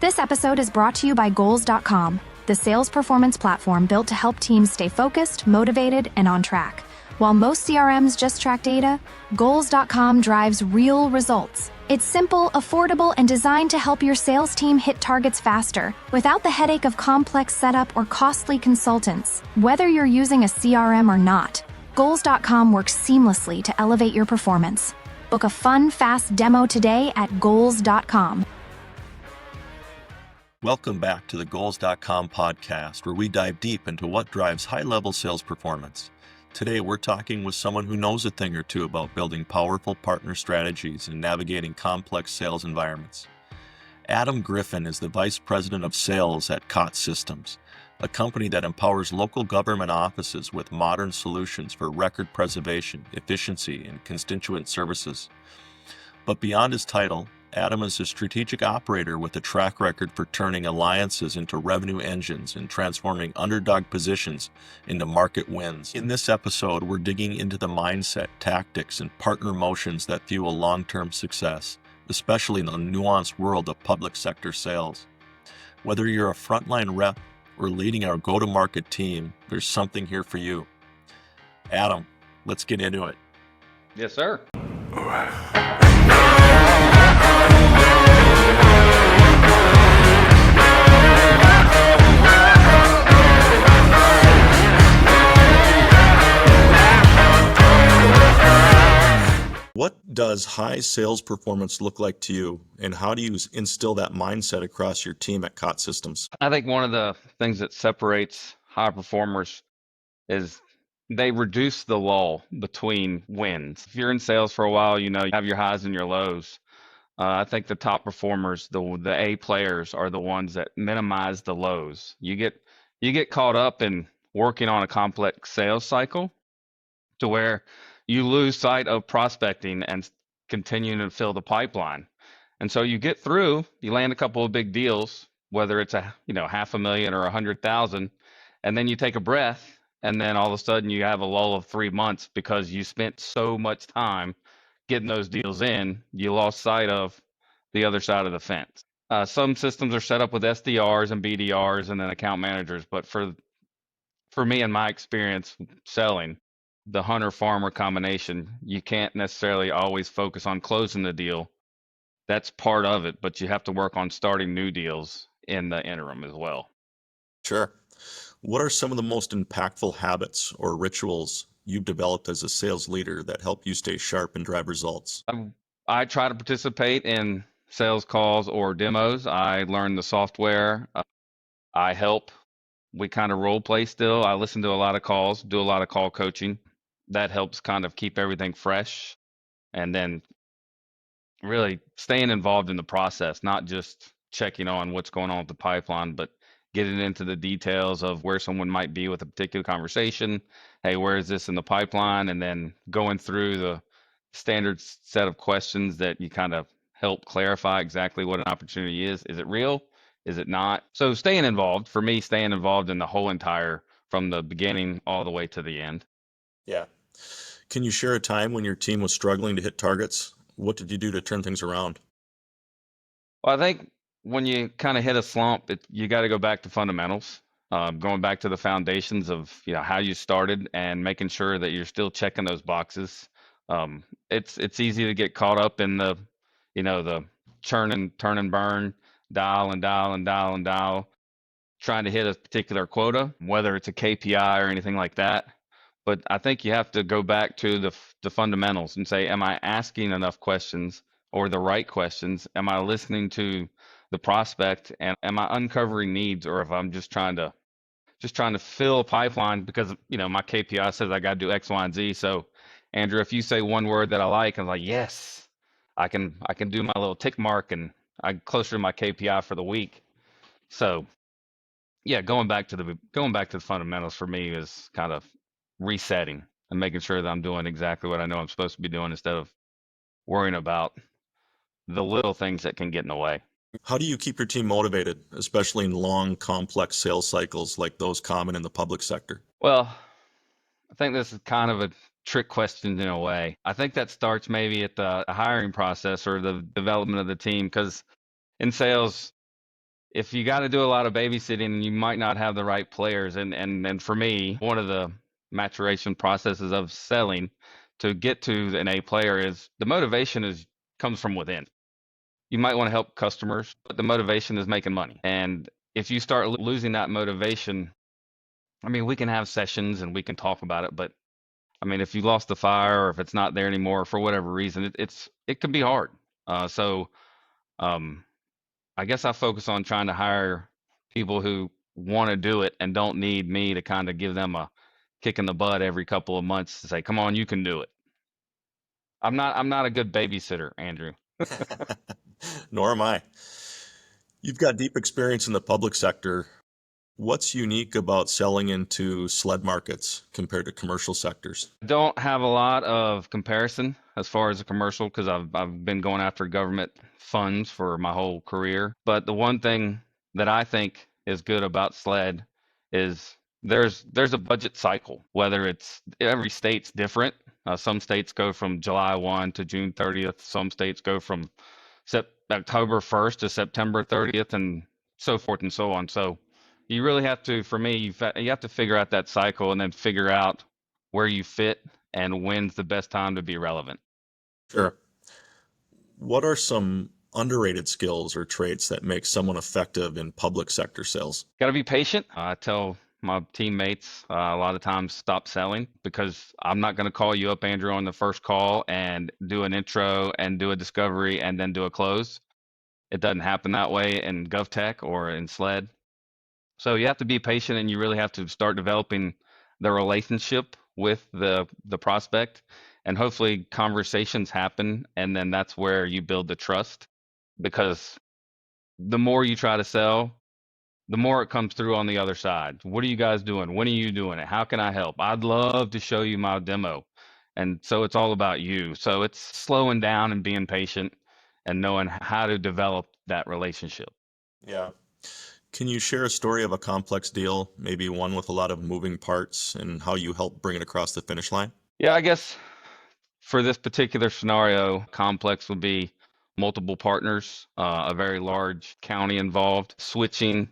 This episode is brought to you by Goals.com, the sales performance platform built to help teams stay focused, motivated, and on track. While most CRMs just track data, Goals.com drives real results. It's simple, affordable, and designed to help your sales team hit targets faster, without the headache of complex setup or costly consultants. Whether you're using a CRM or not, Goals.com works seamlessly to elevate your performance. Book a fun, fast demo today at Goals.com. Welcome back to the Goals.com podcast, where we dive deep into what drives high-level sales performance. Today, we're talking with someone who knows a thing or two about building powerful partner strategies and navigating complex sales environments. Adam Griffen is the Vice President of Sales at Cott Systems, a company that empowers local government offices with modern solutions for record preservation, efficiency, and constituent services. But beyond his title, Adam is a strategic operator with a track record for turning alliances into revenue engines and transforming underdog positions into market wins. In this episode, we're digging into the mindset, tactics, and partner motions that fuel long-term success, especially in the nuanced world of public sector sales. Whether you're a frontline rep or leading our go-to-market team, there's something here for you. Adam, let's get into it. Yes, sir. What does high sales performance look like to you, and how do you instill that mindset across your team at Cott Systems? I think one of the things that separates high performers is they reduce the lull between wins. If you're in sales for a while, you have your highs and your lows. I think the top performers, the A players, are the ones that minimize the lows. You get caught up in working on a complex sales cycle to where you lose sight of prospecting and continuing to fill the pipeline. And so you get through, you land a couple of big deals, whether it's $500,000 or 100,000, and then you take a breath, and then all of a sudden you have a lull of 3 months because you spent so much time getting those deals in, you lost sight of the other side of the fence. Some systems are set up with SDRs and BDRs and then account managers, but for me and my experience selling, the hunter-farmer combination, you can't necessarily always focus on closing the deal. That's part of it, but you have to work on starting new deals in the interim as well. Sure. What are some of the most impactful habits or rituals you've developed as a sales leader that help you stay sharp and drive results? I try to participate in sales calls or demos. I learn the software. I help. We kind of role play still. I listen to a lot of calls, do a lot of call coaching. That helps kind of keep everything fresh, and then really staying involved in the process, not just checking on what's going on with the pipeline, but getting into the details of where someone might be with a particular conversation. Hey, where is this in the pipeline? And then going through the standard set of questions that you kind of help clarify exactly what an opportunity is. Is it real? Is it not? So staying involved, for me, staying involved in the whole entire, from the beginning all the way to the end. Yeah. Can you share a time when your team was struggling to hit targets? What did you do to turn things around? Well, I think when you kind of hit a slump, you got to go back to fundamentals, going back to the foundations of how you started and making sure that you're still checking those boxes. It's easy to get caught up in the the churn and turn and burn, dial and dial and dial and dial, trying to hit a particular quota, whether it's a KPI or anything like that. But I think you have to go back to the fundamentals and say, am I asking enough questions or the right questions? Am I listening to the prospect, and am I uncovering needs, or if I'm just trying to fill a pipeline because my KPI says I got to do X, Y, and Z. So Andrew, if you say one word that I like, I'm like, yes, I can do my little tick mark, and I'm closer to my KPI for the week. So yeah, going back to the fundamentals for me is kind of resetting and making sure that I'm doing exactly what I know I'm supposed to be doing instead of worrying about the little things that can get in the way. How do you keep your team motivated, especially in long, complex sales cycles like those common in the public sector? Well, I think this is kind of a trick question in a way. I think that starts maybe at the hiring process or the development of the team, because in sales, if you got to do a lot of babysitting, you might not have the right players. And for me, one of the maturation processes of selling to get to an A player is the motivation is comes from within. You might want to help customers, but the motivation is making money. And if you start losing that motivation, I mean, we can have sessions and we can talk about it, but I mean, if you lost the fire or if it's not there anymore for whatever reason, it can be hard. So um, I guess I focus on trying to hire people who want to do it and don't need me to kind of give them a kick in the butt every couple of months to say, "Come on, you can do it." I'm not a good babysitter, Andrew. Nor am I. You've got deep experience in the public sector. What's unique about selling into SLED markets compared to commercial sectors? Don't have a lot of comparison as far as a commercial because I've been going after government funds for my whole career. But the one thing that I think is good about SLED is there's a budget cycle. Whether it's every state's different. Some states go from July 1 to June 30th. Some states go from October 1st to September 30th, and so forth and so on. So you really have to, for me, you have to figure out that cycle and then figure out where you fit and when's the best time to be relevant. Sure. What are some underrated skills or traits that make someone effective in public sector sales? Got to be patient. I tell my teammates a lot of times stop selling because I'm not going to call you up, Andrew, on the first call and do an intro and do a discovery and then do a close. It doesn't happen that way in GovTech or in SLED. So you have to be patient and you really have to start developing the relationship with the prospect, and hopefully conversations happen, and then that's where you build the trust, because the more you try to sell, the more it comes through on the other side. What are you guys doing? When are you doing it? How can I help? I'd love to show you my demo. And so it's all about you. So it's slowing down and being patient and knowing how to develop that relationship. Yeah. Can you share a story of a complex deal, maybe one with a lot of moving parts, and how you helped bring it across the finish line? Yeah, I guess for this particular scenario, complex would be multiple partners, a very large county involved, switching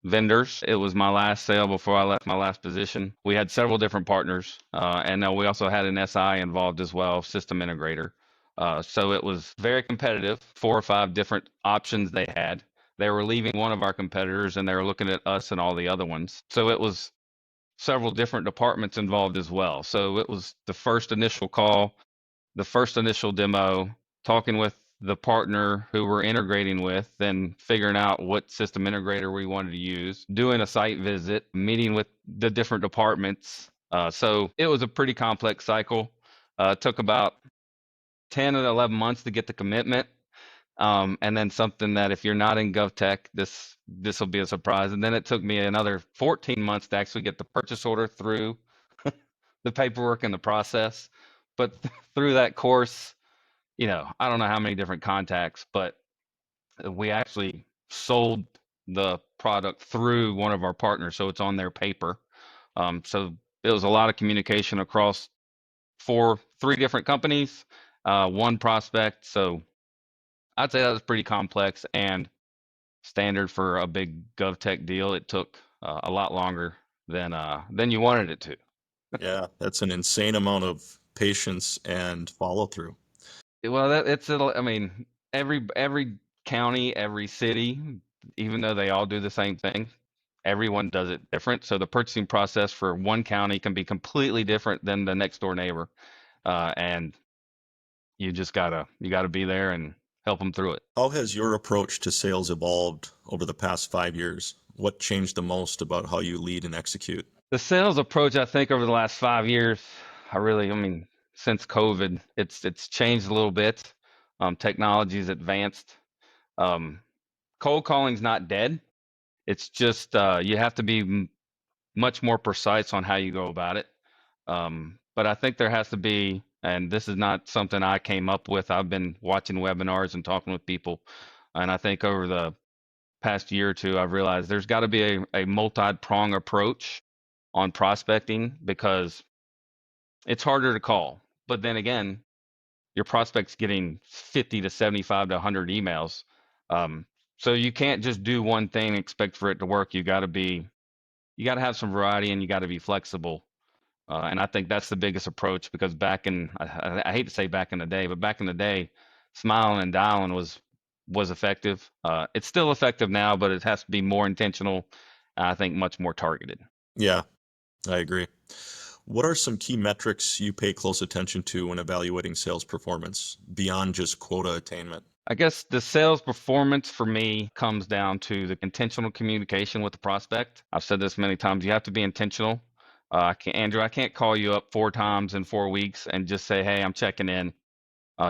vendors. It was my last sale before I left my last position. We had several different partners, and we also had an SI involved as well, system integrator. So it was very competitive, 4 or 5 different options they had. They were leaving one of our competitors and they were looking at us and all the other ones. So it was several different departments involved as well. So it was the first initial call, the first initial demo, talking with the partner who we're integrating with, then figuring out what system integrator we wanted to use, doing a site visit, meeting with the different departments. So it was a pretty complex cycle. It took about 10 or 11 months to get the commitment. And then something that if you're not in GovTech, this will be a surprise. And then it took me another 14 months to actually get the purchase order through the paperwork and the process. But through that course, I don't know how many different contacts, but we actually sold the product through one of our partners, so it's on their paper. So it was a lot of communication across 3 different companies, one prospect. So I'd say that was pretty complex and standard for a big GovTech deal. It took a lot longer than you wanted it to. Yeah, that's an insane amount of patience and follow through. Well, I mean, every county, every city, even though they all do the same thing, everyone does it different. So the purchasing process for one county can be completely different than the next door neighbor, and you gotta be there and help them through it. How has your approach to sales evolved over the past 5 years? What changed the most about how you lead and execute? The sales approach, I think, over the last 5 years, I mean, since COVID, it's changed a little bit. Technology's advanced. Um, Cold calling's not dead. It's just you have to be much more precise on how you go about it. But I think there has to be, and this is not something I came up with. I've been watching webinars and talking with people, and I think over the past year or two, I've realized there's got to be a multi-prong approach on prospecting, because it's harder to call. But then again, your prospect's getting 50 to 75 to 100 emails. Um, So you can't just do one thing and expect for it to work. You got to have some variety, and you got to be flexible. And I think that's the biggest approach, because I hate to say back in the day, but back in the day, smiling and dialing was effective. It's still effective now, but it has to be more intentional. I think much more targeted. Yeah, I agree. What are some key metrics you pay close attention to when evaluating sales performance beyond just quota attainment? I guess the sales performance for me comes down to the intentional communication with the prospect. I've said this many times. You have to be intentional. Andrew, I can't call you up 4 times in 4 weeks and just say, "Hey, I'm checking in."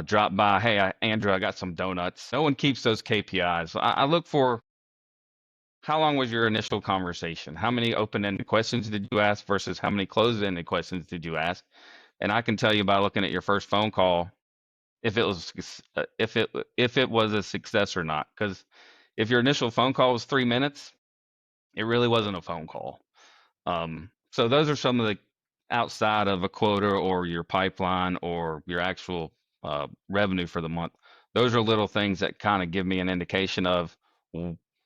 Drop by. "Hey, Andrew, I got some donuts." No one keeps those KPIs. I look for, how long was your initial conversation? How many open-ended questions did you ask versus how many closed-ended questions did you ask? And I can tell you by looking at your first phone call if it was if it was a success or not. Because if your initial phone call was 3 minutes, it really wasn't a phone call. So those are some of the, outside of a quota or your pipeline or your actual revenue for the month. Those are little things that kind of give me an indication of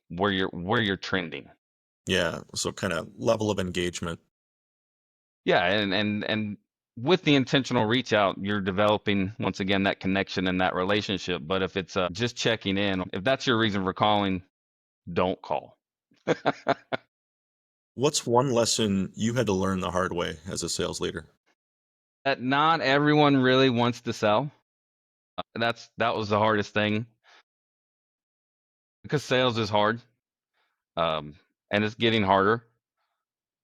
where you're trending. Yeah, so kind of level of engagement. Yeah, and with the intentional reach out, you're developing, once again, that connection and that relationship. But if it's just checking in, if that's your reason for calling, don't call. What's one lesson you had to learn the hard way as a sales leader? That not everyone really wants to sell. That was the hardest thing, because sales is hard, and it's getting harder.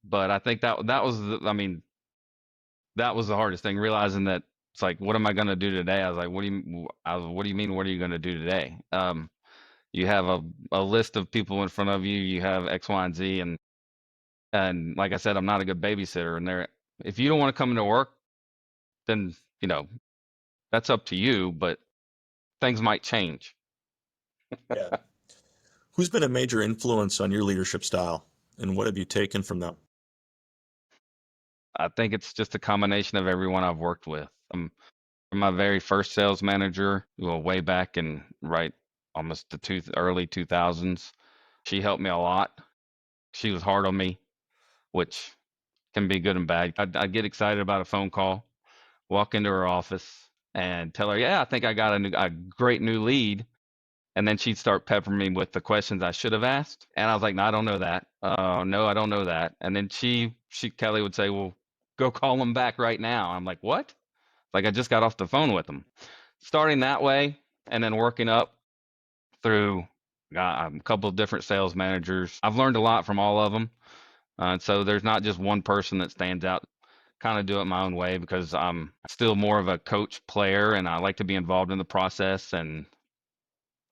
But I think I mean, that was the hardest thing, realizing that it's like, what am I going to do today? I was like, what do you mean? What are you going to do today? You have a list of people in front of you. You have X, Y, and Z, and like I said, I'm not a good babysitter. And if you don't want to come into work, then that's up to you. But things might change. Yeah. Who's been a major influence on your leadership style, and what have you taken from them? I think it's just a combination of everyone I've worked with. From my very first sales manager, well, way back in, right, almost the early 2000s. She helped me a lot. She was hard on me, which can be good and bad. I'd get excited about a phone call, walk into her office and tell her, "Yeah, I think I got a great new lead." And then she'd start peppering me with the questions I should have asked. And I was like, "No, I don't know that. No, I don't know that." And then Kelly would say, "Well, go call him back right now." I'm like, "What?" Like, I just got off the phone with him. Starting that way, and then working up through a couple of different sales managers. I've learned a lot from all of them. And so there's not just one person that stands out. Kind of do it my own way, because I'm still more of a coach player, and I like to be involved in the process and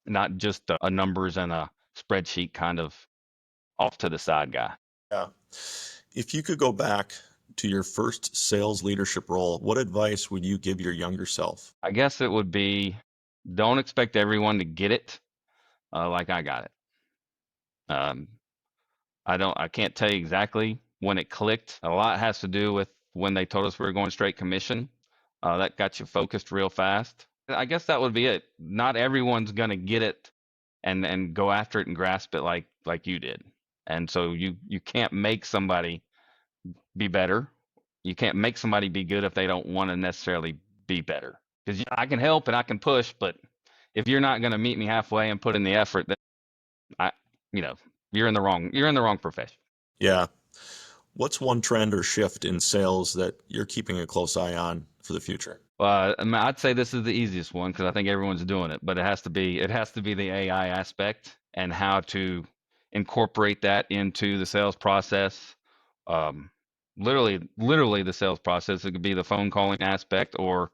not just a numbers and a spreadsheet kind of off to the side guy. Yeah. If you could go back to your first sales leadership role, what advice would you give your younger self? I guess it would be, don't expect everyone to get it like I got it. Um, I can't tell you exactly when it clicked. A lot has to do with when they told us we were going straight commission. That got you focused real fast. I guess that would be it. Not everyone's gonna get it and go after it and grasp it like you did. And so you can't make somebody be better. You can't make somebody be good if they don't want to necessarily be better. Because I can help and I can push, but if you're not going to meet me halfway and put in the effort, then I, you know, you're in the wrong profession. Yeah. What's one trend or shift in sales that you're keeping a close eye on for the future? I mean, I'd say this is the easiest one, because I think everyone's doing it, but it has to be the AI aspect and how to incorporate that into the sales process. Um, literally the sales process. It could be the phone calling aspect, or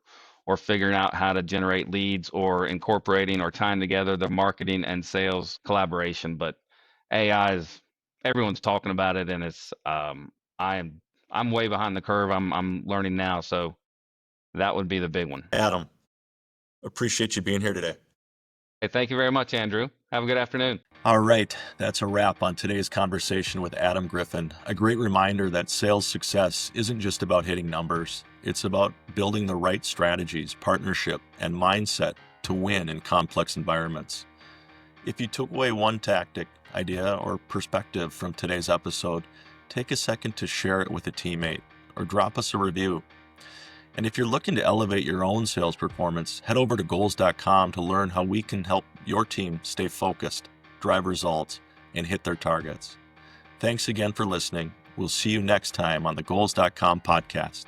figuring out how to generate leads, or incorporating or tying together the marketing and sales collaboration. But AI is, everyone's talking about it, and it's I'm way behind the curve. I'm learning now, so that would be the big one. Adam, appreciate you being here today. Hey, thank you very much, Andrew. Have a good afternoon. All right, that's a wrap on today's conversation with Adam Griffen. A great reminder that sales success isn't just about hitting numbers. It's about building the right strategies, partnership, and mindset to win in complex environments. If you took away one tactic, idea, or perspective from today's episode, take a second to share it with a teammate or drop us a review. And if you're looking to elevate your own sales performance, head over to Goals.com to learn how we can help your team stay focused, drive results, and hit their targets. Thanks again for listening. We'll see you next time on the Goals.com podcast.